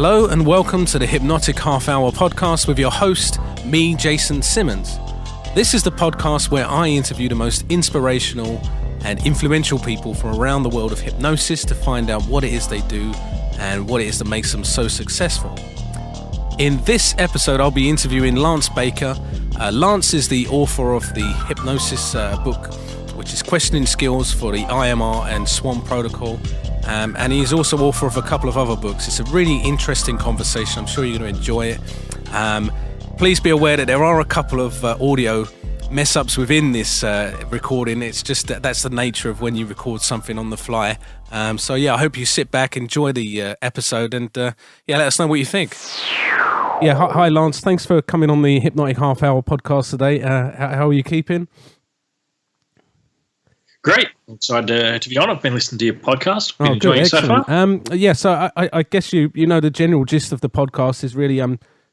Hello and welcome to the Hypnotic Half Hour podcast with your host, me, Jason Simmons. This is the podcast where I interview the most inspirational and influential people from around the world of hypnosis to find out what it is they do and what it is that makes them so successful. In this episode, I'll be interviewing Lance Baker. Lance is the author of the hypnosis book, which is Questioning Skills for the IMR and Swan protocol. And he's also author of a couple of other books. It's a really interesting conversation. I'm sure you're going to enjoy it. Please be aware that there are a couple of audio mess-ups within this recording. It's just that's the nature of when you record something on the fly. So I hope you sit back, enjoy the episode, and let us know what you think. Yeah, hi Lance. Thanks for coming on the Hypnotic Half Hour podcast today. How are you keeping? Great. Excited to be on. I've been listening to your podcast. Been enjoying it so far. So I guess you know the general gist of the podcast is really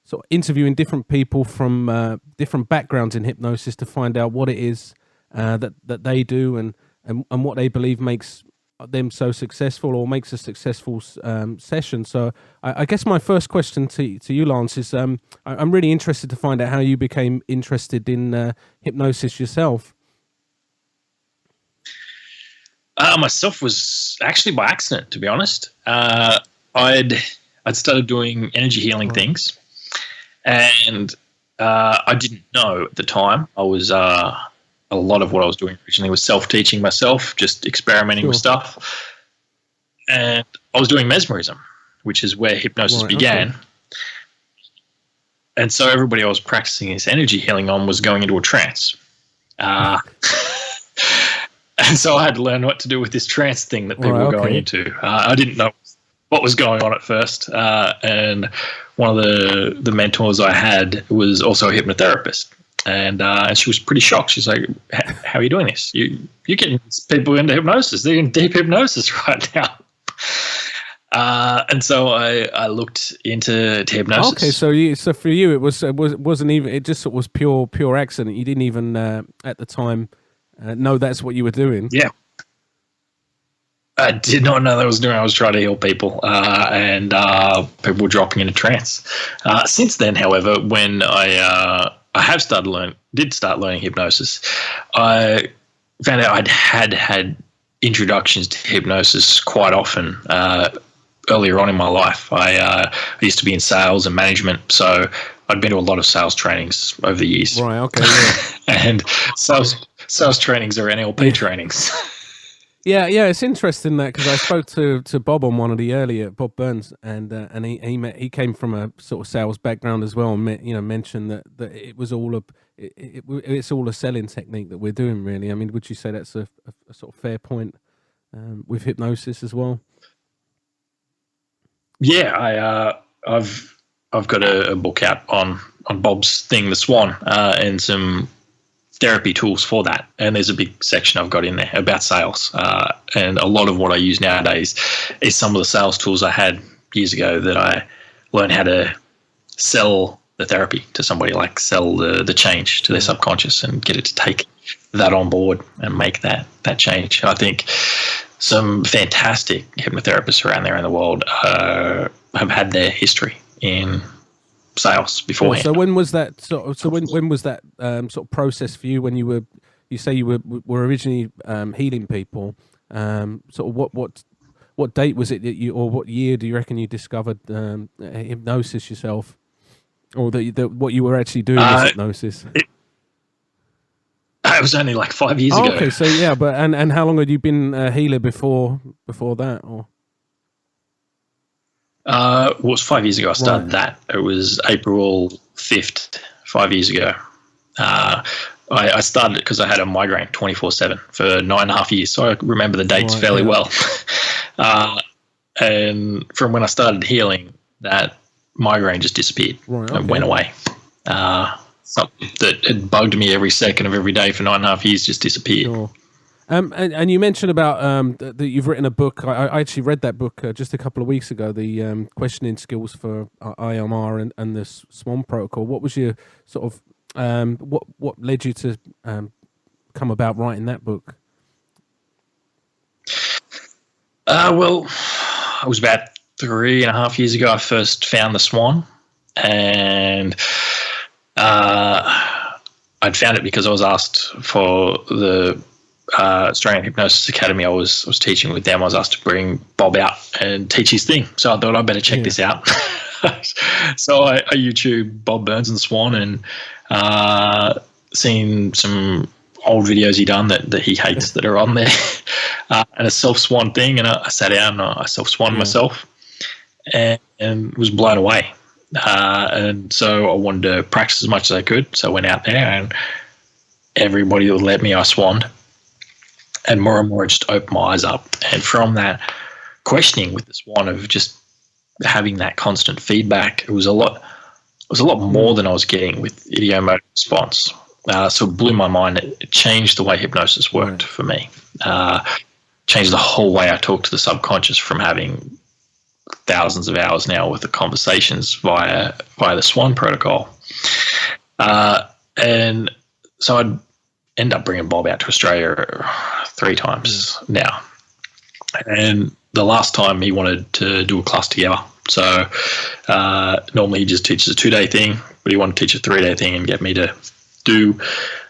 sort of interviewing different people from different backgrounds in hypnosis to find out what it is that they do and what they believe makes them so successful or makes a successful session. So I guess my first question to you, Lance, is I'm really interested to find out how you became interested in hypnosis yourself. Myself was actually by accident, to be honest. I'd started doing energy healing things, and I didn't know at the time. I was a lot of what I was doing originally was self-teaching myself, just experimenting with stuff, and I was doing mesmerism, which is where hypnosis began. Okay. And so everybody I was practicing this energy healing on was going into a trance. And so I had to learn what to do with this trance thing that people were going into. I didn't know what was going on at first. And one of the mentors I had was also a hypnotherapist. And she was pretty shocked. She's like, how are you doing this? You're getting people into hypnosis. They're in deep hypnosis right now. And so I looked into hypnosis. Okay, so for you, it wasn't even, it just was pure accident. You didn't even, at the time, know that's what you were doing. Yeah. I did not know that I was doing. I was trying to heal people, and people were dropping into trance. Since then, however, when I have start learning hypnosis, I found out I'd had introductions to hypnosis quite often earlier on in my life. I used to be in sales and management, so I'd been to a lot of sales trainings over the years. Right. Okay. Yeah. And sales trainings are NLP trainings. Yeah, it's interesting that because I spoke to Bob on one of the earlier, Bob Burns, and he came from a sort of sales background as well, and mentioned that it was all it's all a selling technique that we're doing, really. I mean, would you say that's a sort of fair point with hypnosis as well? Yeah, I've got a book out on Bob's thing, the Swan, and some therapy tools for that. And there's a big section I've got in there about sales. And a lot of what I use nowadays is some of the sales tools I had years ago that I learned how to sell the therapy to somebody, like sell the change to their subconscious and get it to take that on board and make that change. I think some fantastic hypnotherapists around there in the world have had their history in sales beforehand. So when was that when was that sort of process for you when you were originally healing people? Sort of what date was it that you, or what year do you reckon you discovered hypnosis yourself, or that what you were actually doing with hypnosis? It was only like 5 years ago. Okay, so yeah, but and how long had you been a healer before that, or? It was 5 years ago I started that. It was April 5th, 5 years ago. I started it because I had a migraine 24/7 for 9.5 years, so I remember the dates fairly well. And from when I started healing, that migraine just disappeared and went away. Something that had bugged me every second of every day for 9.5 years just disappeared. Sure. And you mentioned about that you've written a book. I actually read that book just a couple of weeks ago, the Questioning Skills for IMR and the Swan protocol. What was your sort of what led you to come about writing that book? Well, it was about 3.5 years ago, I first found the Swan, and I'd found it because I was asked for the Australian Hypnosis Academy. I was teaching with them. I was asked to bring Bob out and teach his thing. So I thought I'd better check this out. So I YouTube Bob Burns and Swan, and seen some old videos he done that he hates that are on there, and a self-swan thing. And I sat down and I self-swan myself, and was blown away. And so I wanted to practice as much as I could. So I went out there, and everybody that would let me, I swanned. And more it just opened my eyes up. And from that questioning with the Swan of just having that constant feedback, it was a lot more than I was getting with ideomotor response. So it blew my mind. It changed the way hypnosis worked for me. Changed the whole way I talk to the subconscious, from having thousands of hours now with the conversations via the Swan protocol. And so I'd end up bringing Bob out to Australia 3 times now. And the last time he wanted to do a class together. So normally he just teaches a 2-day thing, but he wanted to teach a 3-day thing and get me to do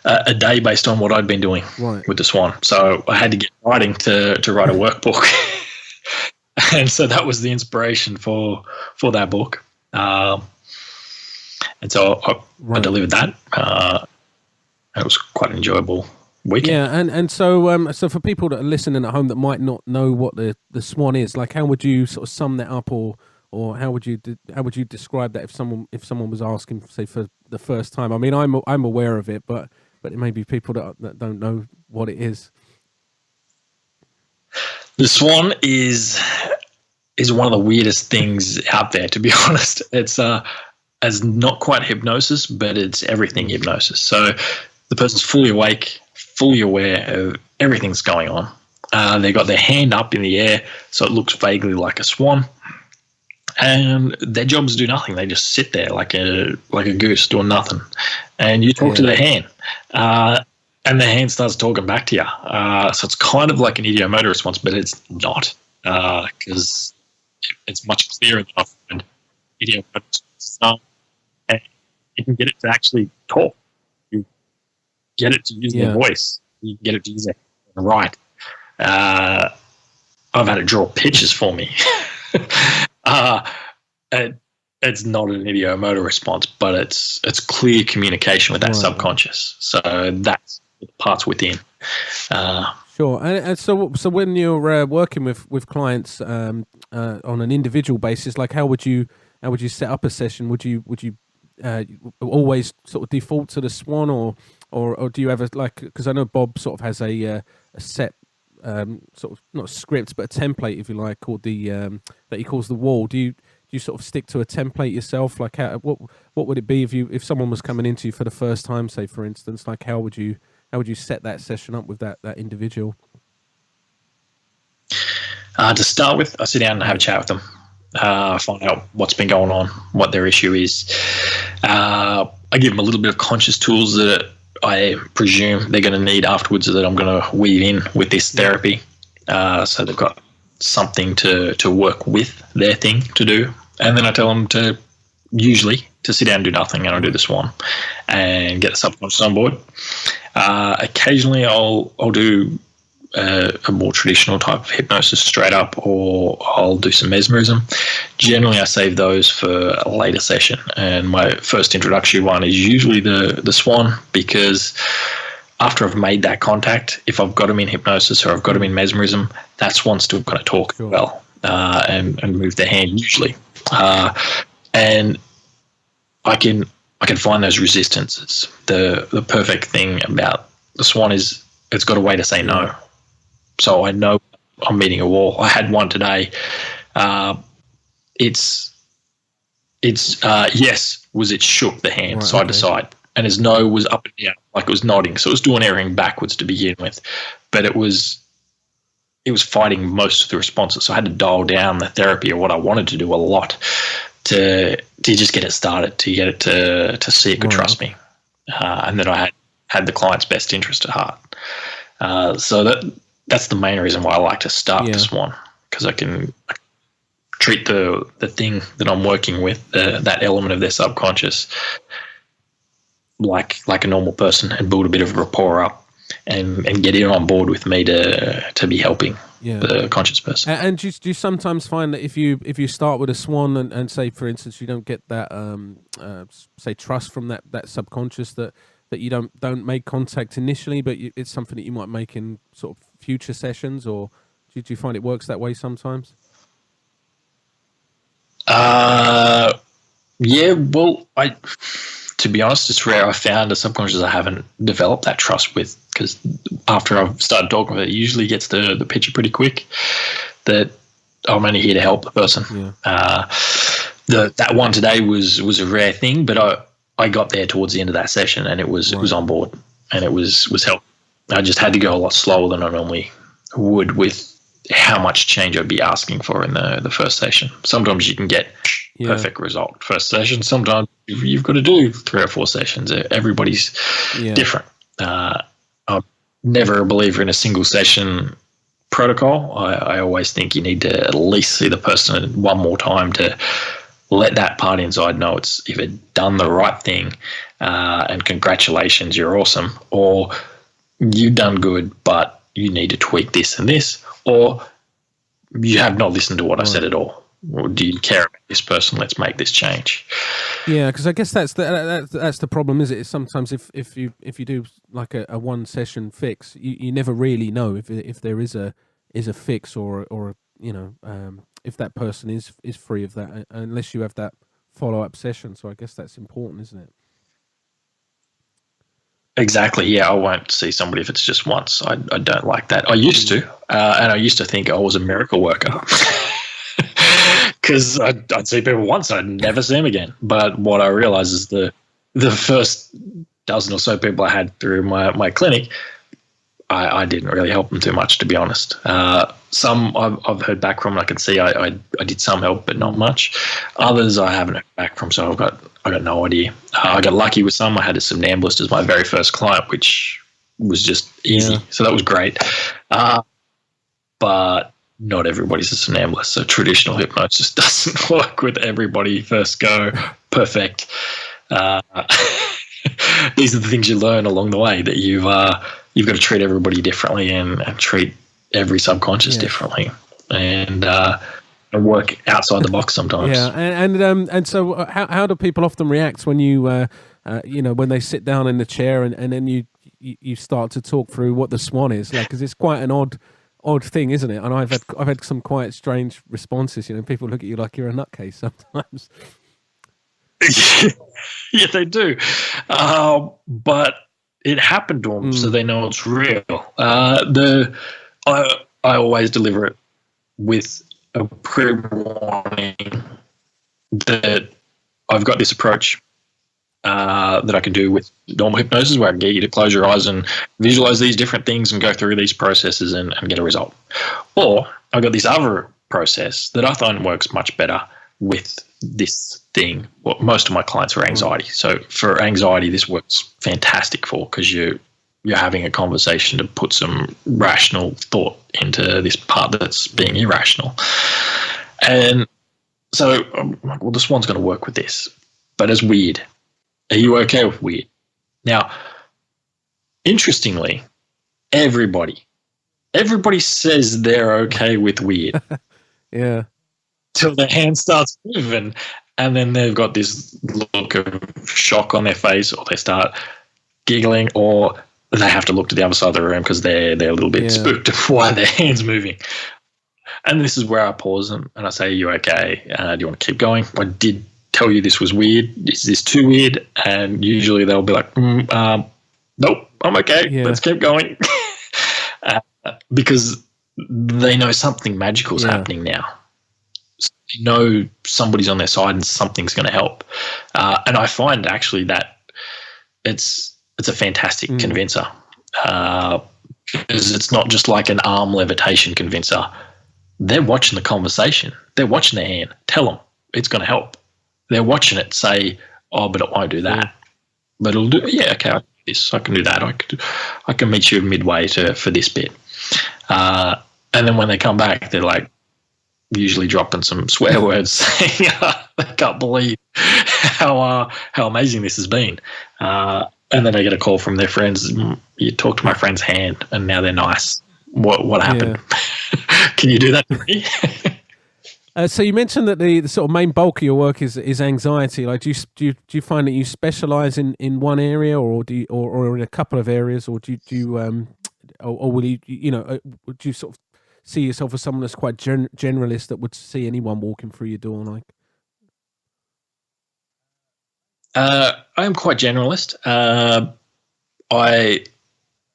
a day based on what I'd been doing with the Swan. So I had to get writing to write a workbook. And so that was the inspiration for that book. And so I delivered that. It was quite an enjoyable weekend. Yeah, and so for people that are listening at home that might not know what the Swan is, like, how would you sort of sum that up, or how would you describe that if someone was asking, say, for the first time? I mean, I'm aware of it, but it may be people that don't know what it is. The Swan is one of the weirdest things out there, to be honest. It's as not quite hypnosis, but it's everything hypnosis. So the person's fully awake, fully aware of everything's going on. They've got their hand up in the air, so it looks vaguely like a swan. And their job is to do nothing. They just sit there like a goose doing nothing. And you talk to their hand. And the hand starts talking back to you. So it's kind of like an ideomotor response, but it's not, because it's much clearer than I find ideomotor response. And you can get it to actually talk. You get it to use their voice. You can get it to use their hand and write. I've had it draw pictures for me. It's not an ideomotor response, but it's clear communication with that subconscious. So that's the parts within. Sure. And so when you're working with clients on an individual basis, like how would you set up a session? Would you always sort of default to the Swan, or do you ever, like, because I know Bob sort of has a set sort of, not a script, but a template, if you like, called that he calls the wall. Do you sort of stick to a template yourself? Like, what would it be if someone was coming into you for the first time, say, for instance? Like, how would you set that session up with that individual? To start with, I sit down and have a chat with them, find out what's been going on, what their issue is. I give them a little bit of conscious tools that I presume they're going to need afterwards, that I'm going to weave in with this therapy. So they've got something to work with their thing to do. And then I tell them to sit down and do nothing, and I'll do the Swan and get the subconscious on board. Occasionally I'll do a more traditional type of hypnosis straight up, or I'll do some mesmerism. Generally I save those for a later session, and my first introductory one is usually the Swan, because after I've made that contact, if I've got them in hypnosis or I've got them in mesmerism, that Swan's still going to talk well and move their hand usually. And I can find those resistances. The perfect thing about the Swan is it's got a way to say no. So I know I'm meeting a wall. I had one today. It's yes was it shook the hand side to side, and his no was up and down, like it was nodding. So it was doing everything backwards to begin with, but it was fighting most of the responses. So I had to dial down the therapy, or what I wanted to do, a lot to just get it started, to get it to see it could trust me, and that I had the client's best interest at heart. So that's the main reason why I like to start the Swan, because I can treat the thing that I'm working with, that element of their subconscious, like a normal person, and build a bit of rapport up, and get in on board with me to be helping the conscious person. And do you sometimes find that if you start with a swan and say, for instance, you don't get that say trust from that subconscious, that you don't make contact initially, but it's something that you might make in sort of future sessions, or do you find it works that way sometimes? Yeah, well, to be honest, it's rare I found a subconscious I haven't developed that trust with, because after I've started talking with it usually gets the picture pretty quick that I'm only here to help the person. Yeah. That one today was a rare thing, but I got there towards the end of that session, and it was on board, and it was help. I just had to go a lot slower than I normally would with how much change I'd be asking for in the first session. Sometimes you can get perfect result first session. Sometimes you've got to do 3 or 4 sessions. Everybody's different. I'm never a believer in a single session protocol. I always think you need to at least see the person one more time to let that part inside know it's either done the right thing, and congratulations, you're awesome, or you've done good, but you need to tweak this and this, or you have not listened to what I said at all. Or do you care about this person? Let's make this change. Yeah, because I guess that's the problem, is it? Is sometimes if you do like a one session fix, you never really know if there is a fix or if that person is free of that, unless you have that follow up session. So I guess that's important, isn't it? Exactly. Yeah, I won't see somebody if it's just once. I don't like that. I used to, and I used to think I was a miracle worker because I'd see people once, I'd never see them again. But what I realized is the first dozen or so people I had through my clinic, I didn't really help them too much, to be honest. Some I've heard back from, and I can see I did some help, but not much. Others I haven't heard back from, so I got no idea. I got lucky with some. I had a somnambulist as my very first client, which was just easy. Yeah. So that was great. But not everybody's a somnambulist, so traditional hypnosis doesn't work with everybody first go. Perfect. These are the things you learn along the way, that you've got to treat everybody differently and treat every subconscious differently, and work outside the box sometimes. Yeah, and so how do people often react when you when they sit down in the chair and then you start to talk through what the swan is like? Because it's quite an odd thing, isn't it? And I've had some quite strange responses. People look at you like you're a nutcase sometimes. Yeah, they do, but it happened to them, so they know it's real. I always deliver it with a pre-warning that I've got this approach that I can do with normal hypnosis, where I can get you to close your eyes and visualize these different things and go through these processes and get a result. Or I've got this other process that I find works much better with this thing. Well, most of my clients are anxiety. So for anxiety, this works fantastic because you're having a conversation to put some rational thought into this part that's being irrational. And so I'm like, well, the swan's going to work with this, but it's weird. Are you okay with weird? Now, interestingly, everybody says they're okay with weird. Yeah. Till their hand starts moving, and then they've got this look of shock on their face, or they start giggling, or they have to look to the other side of the room because they're a little bit spooked of why their hand's moving. And this is where I pause them and I say, are you okay? Do you want to keep going? I did tell you this was weird. Is this too weird? And usually they'll be like, nope, I'm okay. Yeah. Let's keep going. Because they know something magical is happening now. So they know somebody's on their side and something's going to help. And I find actually that it's a fantastic convincer, because it's not just like an arm levitation convincer. They're watching the conversation. They're watching their hand. Tell them it's going to help. They're watching it say, oh, but it won't do that. But it'll do, okay, I can do this. I can do that. I can meet you midway for this bit. And then when they come back, they're like, usually dropping some swear words saying, they can't believe how amazing this has been. And then they get a call from their friends. You talk to my friend's hand, and now they're nice. What happened? Yeah. Can you do that to me? So you mentioned that the sort of main bulk of your work is anxiety. Like, do you find that you specialize in one area, or do you, or in a couple of areas, or do you or will you would you sort of see yourself as someone that's quite generalist that would see anyone walking through your door? Like, I am quite generalist.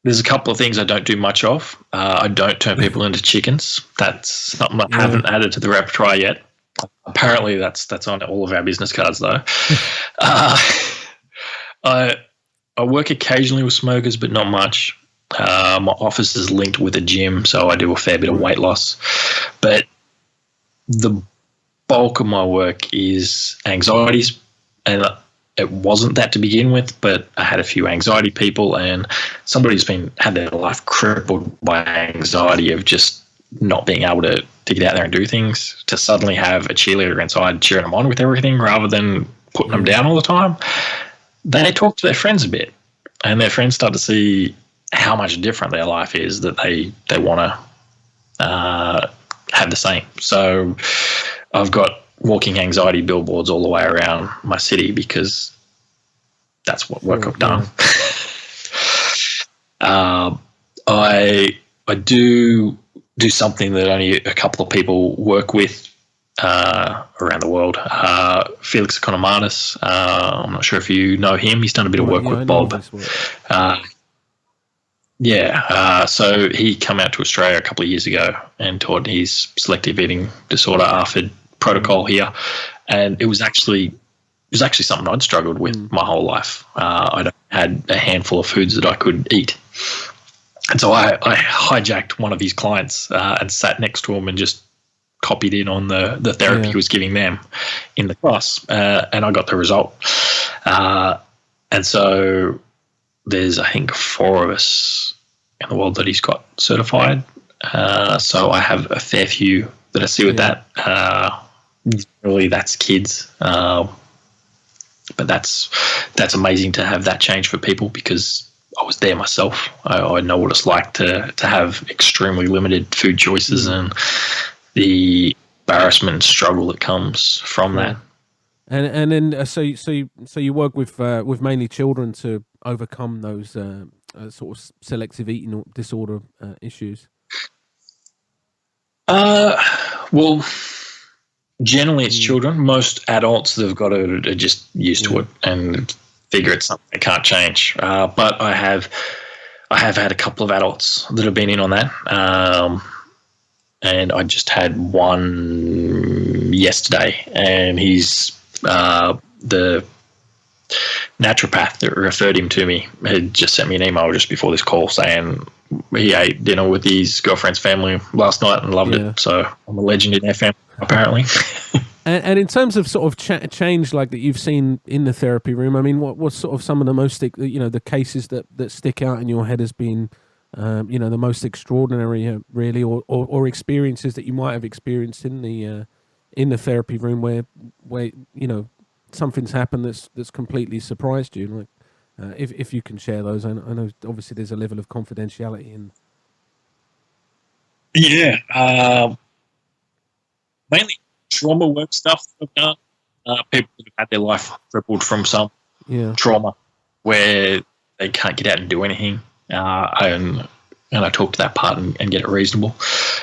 There's a couple of things I don't do much of. I don't turn people into chickens. That's something I haven't added to the repertoire yet. Apparently, that's on all of our business cards, though. I work occasionally with smokers, but not much. My office is linked with a gym, so I do a fair bit of weight loss. But the bulk of my work is anxieties, and it wasn't that to begin with, but I had a few anxiety people, and somebody who's had their life crippled by anxiety of just not being able to get out there and do things, to suddenly have a cheerleader inside cheering them on with everything rather than putting them down all the time. They talk to their friends a bit, and their friends start to see how much different their life is, that they want to have the same. So I've got walking anxiety billboards all the way around my city because that's what work I've done. I do something that only a couple of people work with around the world. Felix Economatis, I'm not sure if you know him. He's done a bit of work with Bob. So he came out to Australia a couple of years ago and taught his selective eating disorder ARFID protocol here, and it was actually something I'd struggled with my whole life. I had a handful of foods that I could eat, and so I hijacked one of his clients and sat next to him and just copied in on the therapy he was giving them in the class, and I got the result. And so there's, I think, 4 of us in the world that he's got certified. So I have a fair few that I see with that. Really, that's kids. But that's amazing to have that change for people, because I was there myself. I know what it's like to have extremely limited food choices and the embarrassment and struggle that comes from that. And then so you work with mainly children to overcome those sort of selective eating disorder issues. Well, generally it's children. Most adults that have got it are just used to it and figure it's something they can't change. But I have had a couple of adults that have been in on that. And I just had one yesterday, and he's the naturopath that referred him to me had just sent me an email just before this call saying he ate dinner with his girlfriend's family last night and loved it. So I'm a legend in their family, apparently. And in terms of sort of change like that you've seen in the therapy room, I mean, what's sort of some of the most, the cases that stick out in your head as being, the most extraordinary, really, or experiences that you might have experienced in the therapy room where something's happened that's completely surprised you, like if you can share those. I know obviously there's a level of confidentiality in. Mainly trauma work stuff that I've done. People that have had their life crippled from some trauma where they can't get out and do anything. And I talk to that part and get it reasonable.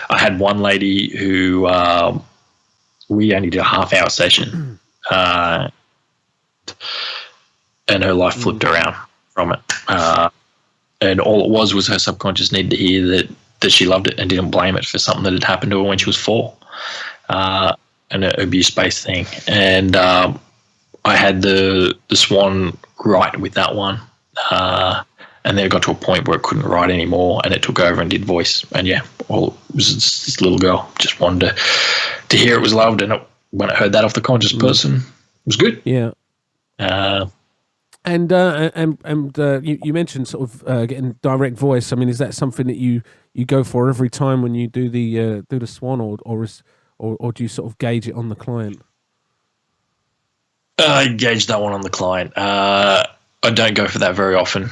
I had one lady who we only did a half-hour session, and her life flipped around from it. And all it was her subconscious needed to hear that she loved it and didn't blame it for something that had happened to her when she was 4, an abuse-based thing. And I had the Swan write with that one. And then it got to a point where it couldn't write anymore, and it took over and did voice. And it was this little girl just wanted to hear it was loved, and when it heard that off the conscious person, it was good. Yeah. And you mentioned sort of getting direct voice. I mean, is that something that you go for every time when you do the Swan, or or do you sort of gauge it on the client? I gauge that one on the client. I don't go for that very often.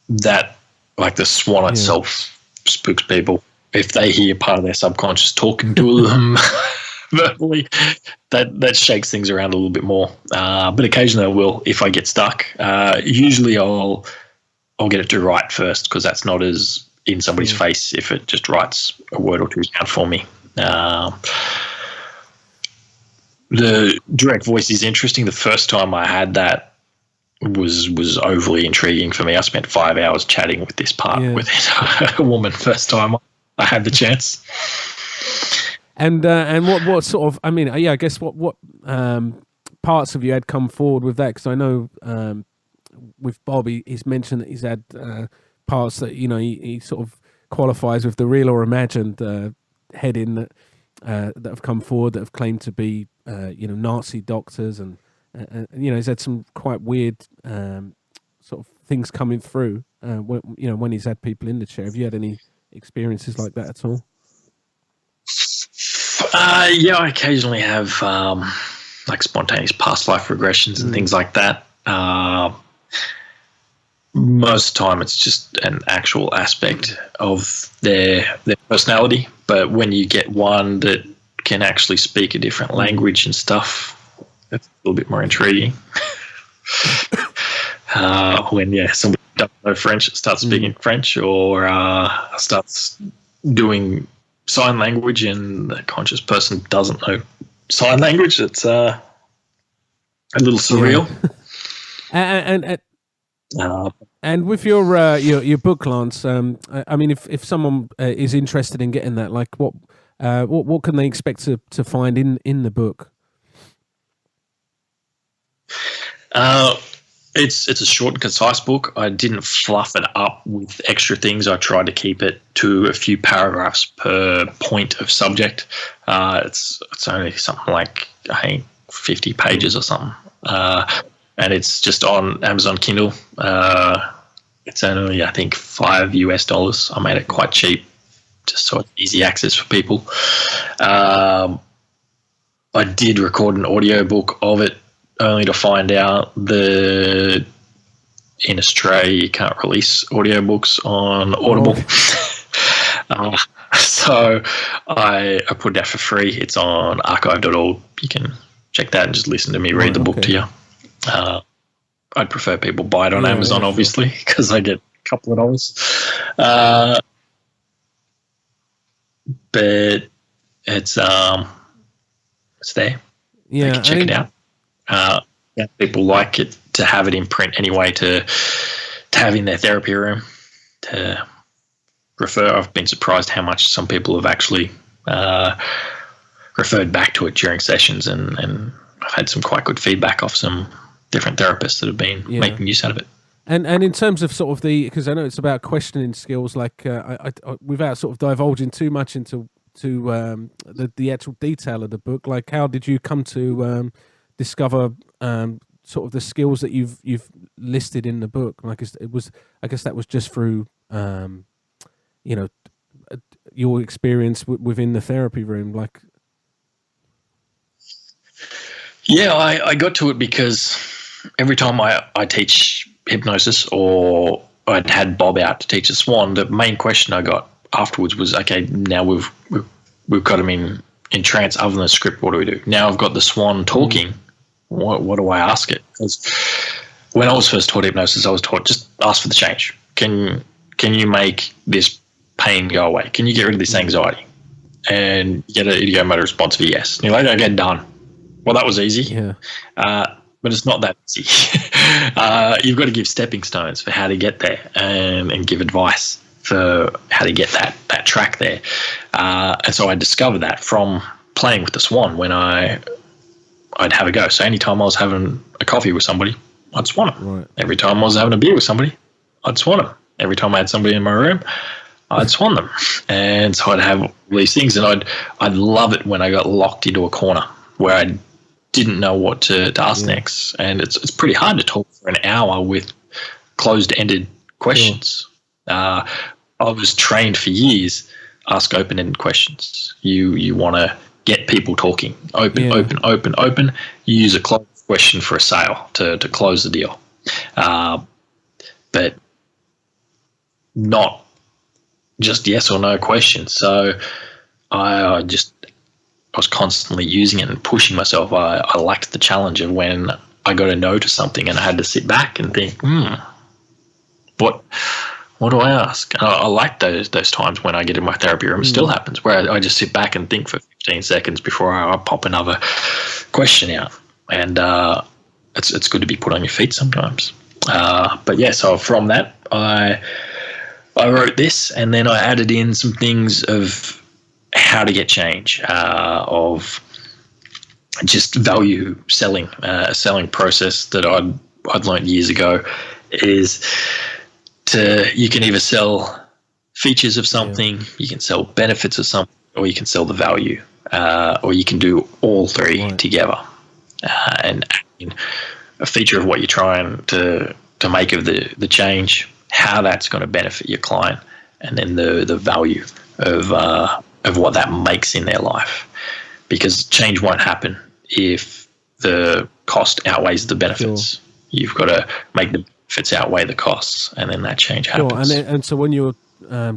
That, like the Swan itself, spooks people. If they hear part of their subconscious talking to them verbally, that shakes things around a little bit more. But occasionally I will if I get stuck. Usually I'll get it to write first, because that's not as in somebody's face if it just writes a word or two down for me. The direct voice is interesting. The first time I had that was overly intriguing for me. I spent 5 hours chatting with this part with a woman first time I had the chance. And what sort of, I mean, I guess what parts of you had come forward with that? Because I know with Bob, he's mentioned that he's had parts that, you know, he sort of qualifies with the real or imagined heading that have come forward that have claimed to be, you know, Nazi doctors, and you know, he's had some quite weird sort of things coming through. When he's had people in the chair. Have you had any experiences like that at all? I occasionally have like spontaneous past life regressions and things like that. Most of the time it's just an actual aspect of their personality, but when you get one that can actually speak a different language and stuff, it's a little bit more intriguing. When somebody doesn't know French, starts speaking French, or starts doing sign language, and the conscious person doesn't know sign language, it's a little surreal. And with your book, Lance, I mean, if someone is interested in getting that, like what can they expect to find in the book? It's a short and concise book. I didn't fluff it up with extra things. I tried to keep it to a few paragraphs per point of subject. It's only something like, I think, 50 pages or something. And it's just on Amazon Kindle. It's only, I think, $5. I made it quite cheap, just so it's easy access for people. I did record an audiobook of it, only to find out that in Australia you can't release audiobooks on Audible. So I put that for free. It's on archive.org. You can check that and just listen to me read the book to you. I'd prefer people buy it on Amazon, obviously, because I get a couple of dollars. But it's there. Yeah, you can check it out. People like it to have it in print anyway, to have in their therapy room, to refer. I've been surprised how much some people have actually referred back to it during sessions, and I've had some quite good feedback off some different therapists that have been making use out of it. And in terms of sort of because I know it's about questioning skills, like I without sort of divulging too much into the actual detail of the book, like how did you come to discover sort of the skills that you've listed in the book? Like I guess that was just through your experience within the therapy room, like. Yeah, I got to it because every time I teach hypnosis, or I'd had Bob out to teach a Swan, the main question I got afterwards was, okay, now we've got him in trance other than the script, what do we do? Now I've got the Swan talking, what do I ask it? Because when I was first taught hypnosis, I was taught just ask for the change. Can you make this pain go away? Can you get rid of this anxiety? And you get an ideomotor response of yes. And you're like, okay, done. Well, that was easy. Yeah. But it's not that easy. You've got to give stepping stones for how to get there, and give advice for how to get that track there. And so I discovered that from playing with the Swan when I'd have a go. So anytime I was having a coffee with somebody, I'd Swan them. Right. Every time I was having a beer with somebody, I'd Swan them. Every time I had somebody in my room, I'd Swan them. And so I'd have all these things, and I'd love it when I got locked into a corner where I didn't know what to ask next. And it's pretty hard to talk for an hour with closed-ended questions. I was trained for years ask open-ended questions. You want to get people talking. Open. You use a closed question for a sale to close the deal. But not just yes or no questions. So I was constantly using it and pushing myself. I liked the challenge of when I got a no to something and I had to sit back and think, what do I ask? I like those times when I get in my therapy room. It still happens where I just sit back and think for 15 seconds before I pop another question out. And it's good to be put on your feet sometimes. But yeah, so from that, I wrote this, and then I added in some things of how to get change, of just value selling, a selling process that I'd learned years ago is you can either sell features of something, you can sell benefits of something, or you can sell the value, or you can do all three together. And a feature of what you're trying to make of the change, how that's going to benefit your client, and then the value of what that makes in their life. Because change won't happen if the cost outweighs the benefits. You've got to make the benefits outweigh the costs, and then that change happens. Sure. And so when you're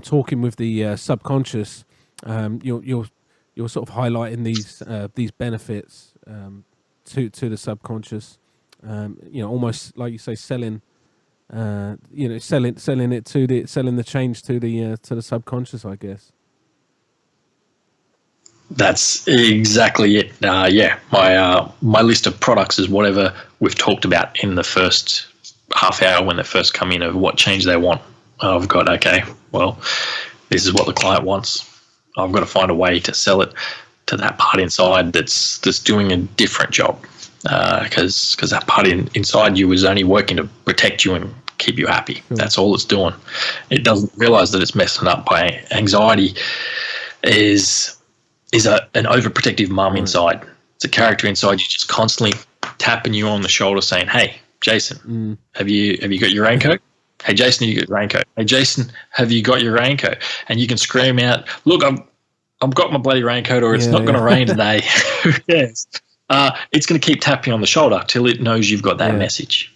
talking with the subconscious, you're sort of highlighting these benefits to the subconscious. Almost like you say, selling it selling the change to the subconscious, I guess. That's exactly it. My list of products is whatever we've talked about in the first half hour when they first come in of what change they want. I've got, okay, well, this is what the client wants. I've got to find a way to sell it to that part inside that's doing a different job, because that part inside you is only working to protect you and keep you happy. That's all it's doing. It doesn't realize that it's messing up by anxiety. Is an overprotective mum inside. It's a character inside you just constantly tapping you on the shoulder saying, hey, Jason, have you got your raincoat? Hey, Jason, have you got your raincoat? Hey, Jason, have you got your raincoat? And you can scream out, look, I've got my bloody raincoat, or it's not going to rain today. Who cares? It's going to keep tapping on the shoulder till it knows you've got that message.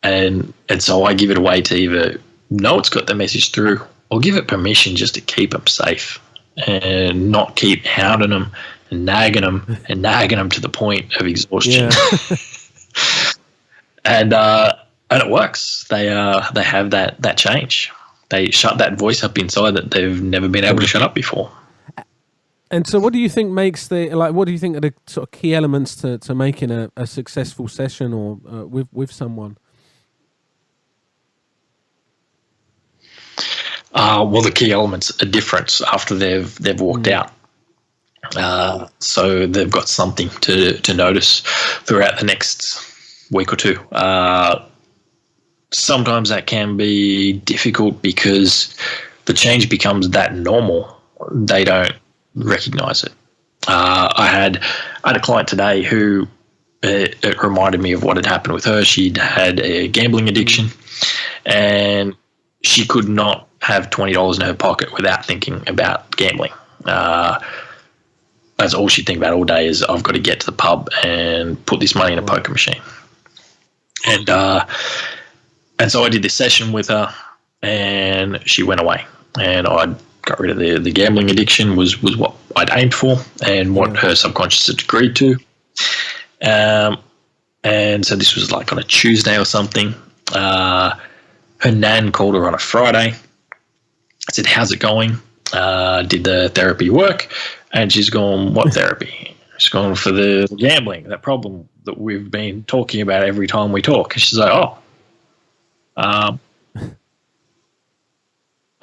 And so I give it a way to either know it's got the message through or give it permission just to keep them safe and not keep hounding them and nagging them to the point of exhaustion. And it works. They have that change. They shut that voice up inside that they've never been able to shut up before. And so what do you think makes what do you think are the sort of key elements to making a successful session or with someone? Well, the key elements are different after they've walked out. So they've got something to notice throughout the next week or two. Sometimes that can be difficult because the change becomes that normal. They don't recognize it. I had a client today who it reminded me of what had happened with her. She'd had a gambling addiction, and she could not have $20 in her pocket without thinking about gambling. That's all she'd think about all day is, I've got to get to the pub and put this money in a poker machine. And so I did this session with her, and she went away. And I got rid of the gambling addiction was what I'd aimed for and what her subconscious had agreed to. And so this was like on a Tuesday or something. Her nan called her on a Friday. I said, how's it going? Did the therapy work? And she's gone, what therapy? She's gone for the gambling, that problem that we've been talking about every time we talk. And she's like,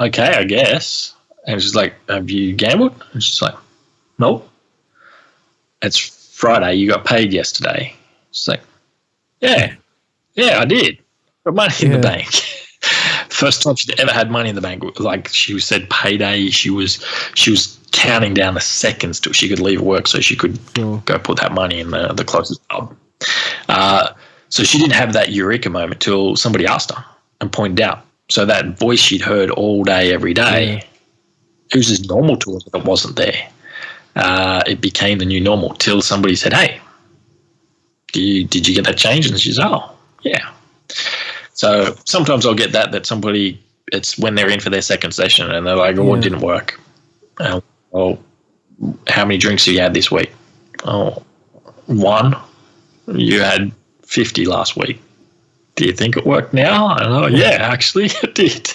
okay, I guess. And she's like, have you gambled? And she's like, nope. It's Friday. You got paid yesterday. She's like, yeah, I did. Got money in the bank. First time she'd ever had money in the bank. Like she said, payday. She was counting down the seconds till she could leave work so she could go put that money in the closest pub. So she didn't have that eureka moment till somebody asked her and pointed out. So that voice she'd heard all day, every day, it was just normal to her that it wasn't there. It became the new normal till somebody said, "Hey, did you get that changed?" And she's, "Oh, yeah." So sometimes I'll get that somebody, it's when they're in for their second session and they're like, "Oh, it didn't work." "Oh, how many drinks have you had this week?" "Oh, one. You had 50 last week. Do you think it worked now?" And yeah, actually it did.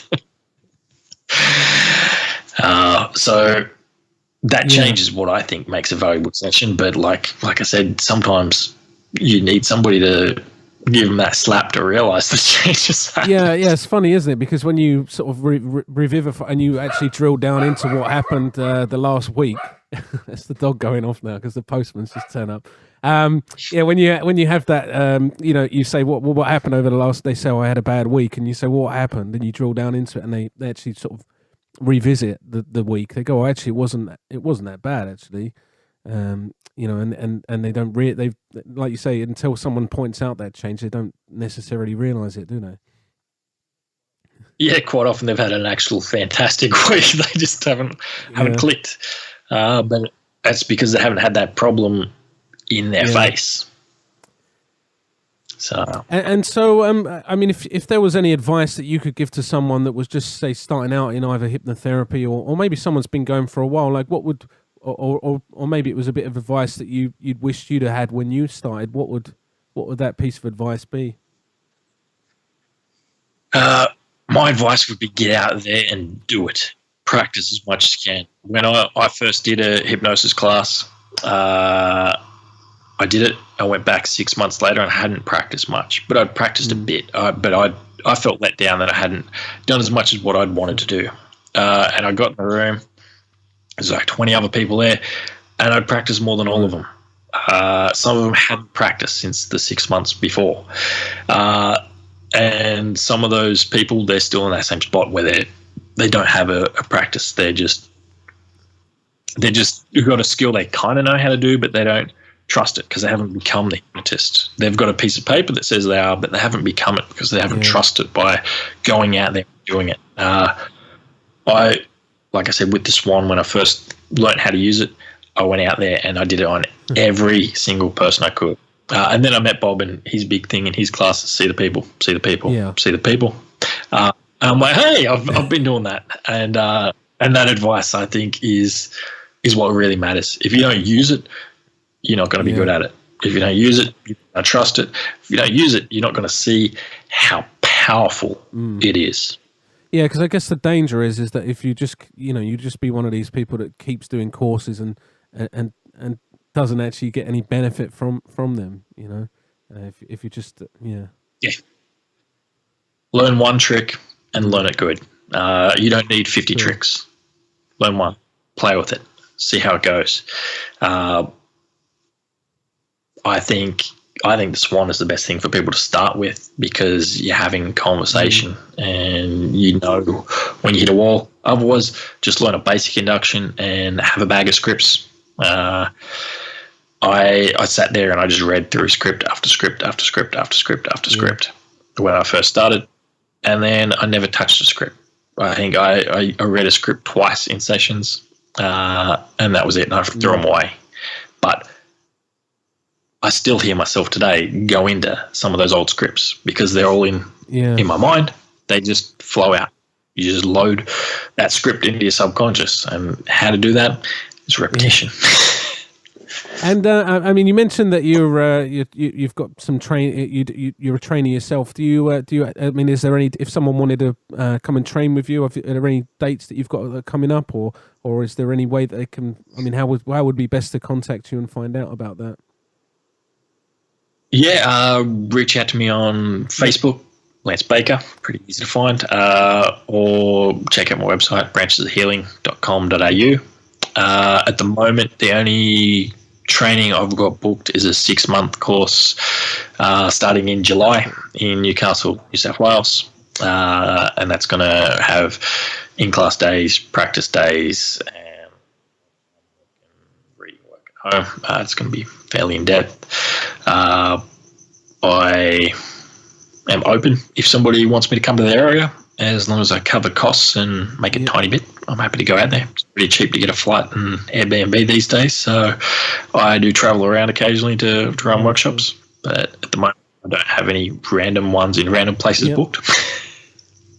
So that changes what I think makes a valuable session. But like I said, sometimes you need somebody to give them that slap to realize the changes. Yeah, it's funny, isn't it? Because when you sort of revivify and you actually drill down into what happened the last week, that's the dog going off now because the postman's just turned up. When you have that, you say what happened over the last. They say, "Oh, I had a bad week," and you say, "Well, what happened?" And you drill down into it, and they actually sort of revisit the week. They go, "Oh, actually, it wasn't that bad, actually." And they don't they've, like you say, until someone points out that change, they don't necessarily realize it, do they? Yeah, quite often they've had an actual fantastic week. They just haven't clicked. But that's because they haven't had that problem in their face. So I mean, if there was any advice that you could give to someone that was just, say, starting out in either hypnotherapy or maybe someone's been going for a while, like what would, or maybe it was a bit of advice that you'd wished you'd have had when you started, what would that piece of advice be? My advice would be get out there and do it. Practice as much as you can. When I first did a hypnosis class, I did it. I went back 6 months later and I hadn't practiced much, but I'd practiced a bit. But I felt let down that I hadn't done as much as what I'd wanted to do. And I got in the room. There's like 20 other people there, and I'd practiced more than all of them. Some of them hadn't practiced since the 6 months before. And some of those people, they're still in that same spot where they don't have a practice. They're just you've got a skill they kind of know how to do, but they don't trust it because they haven't become the hypnotist. They've got a piece of paper that says they are, but they haven't become it because they haven't trusted by going out there and doing it. Like I said, with the Swan, when I first learned how to use it, I went out there and I did it on every single person I could. And then I met Bob, and his big thing in his class is see the people, see the people, see the people. And I'm like, hey, I've been doing that. And that advice, I think, is what really matters. If you don't use it, you're not going to be good at it. If you don't use it, you're going to trust it. If you don't use it, you're not going to see how powerful it is. Yeah, because I guess the danger is that if you just, you just be one of these people that keeps doing courses and doesn't actually get any benefit from them, if you just, learn one trick and learn it good. You don't need 50 tricks. Learn one, play with it, see how it goes. I think the Swan is the best thing for people to start with because you're having conversation and when you hit a wall. Otherwise, just learn a basic induction and have a bag of scripts. I sat there and I just read through script after script after script after script after script when I first started, and then I never touched a script. I think I read a script twice in sessions, and that was it, and I threw them away. But I still hear myself today go into some of those old scripts because they're all in my mind. They just flow out. You just load that script into your subconscious, and how to do that is repetition. And I mean, you mentioned that you've got some you're a trainer yourself. Do you? I mean, is there any? If someone wanted to come and train with you, are there any dates that you've got coming up, or is there any way that they can? I mean, how would be best to contact you and find out about that? Yeah, reach out to me on Facebook, Lance Baker, pretty easy to find, or check out my website, branchesofhealing.com.au. At the moment, the only training I've got booked is a 6-month course starting in July in Newcastle, New South Wales, and that's going to have in-class days, practice days, and reading work at home. It's going to be fairly in-depth. I am open if somebody wants me to come to the area as long as I cover costs and make a tiny bit, I'm happy to go out there. It's pretty cheap to get a flight and Airbnb these days. So I do travel around occasionally to run workshops, but at the moment I don't have any random ones in random places booked.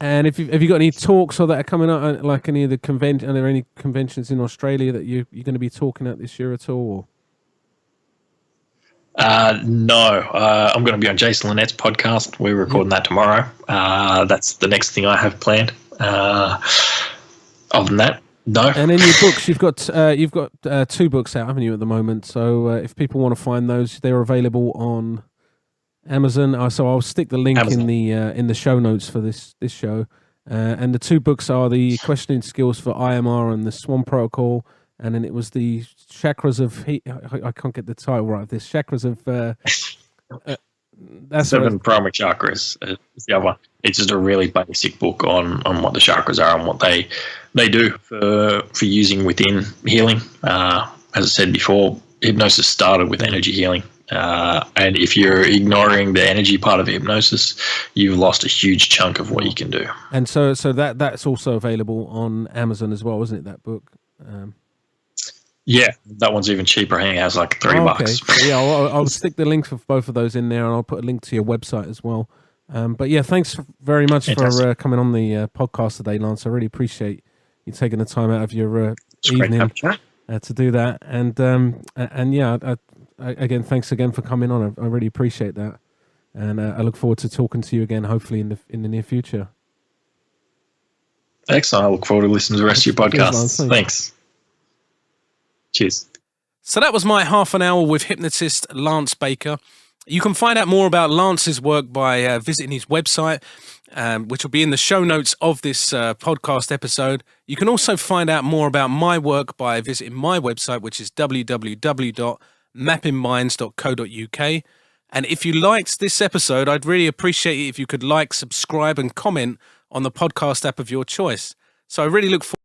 And have you got any talks or that are coming up, like any of the convention? Are there any conventions in Australia that you're going to be talking at this year at all? No, I'm going to be on Jason Linnett's podcast. We're recording that tomorrow. That's the next thing I have planned. Other than that, no. And in your books, you've got 2 books out, haven't you, at the moment? So if people want to find those, they're available on Amazon. So I'll stick the link in the show notes for this show. And the 2 books are the questioning skills for IMR and the Swan protocol. And then it was the chakras of I can't get the title right of this. Chakras of that's 7 primary chakras is the other one. It's just a really basic book on what the chakras are and what they do for using within healing. As I said before, hypnosis started with energy healing. And if you're ignoring the energy part of hypnosis, you've lost a huge chunk of what you can do. And so that's also available on Amazon as well, isn't it, that book? Yeah, that one's even cheaper. I think it has like $3. Okay. Yeah, I'll stick the links of both of those in there, and I'll put a link to your website as well. But yeah, thanks very much for coming on the podcast today, Lance. I really appreciate you taking the time out of your evening to do that. And yeah, again, thanks again for coming on. I really appreciate that, and I look forward to talking to you again, hopefully in the near future. Excellent. I look forward to listening to the rest of your podcast. Thanks. Cheers. So that was my half an hour with hypnotist Lance Baker. You can find out more about Lance's work by visiting his website, which will be in the show notes of this podcast episode. You can also find out more about my work by visiting my website, which is www.mappingminds.co.uk. And if you liked this episode, I'd really appreciate it if you could like, subscribe, and comment on the podcast app of your choice. So I really look forward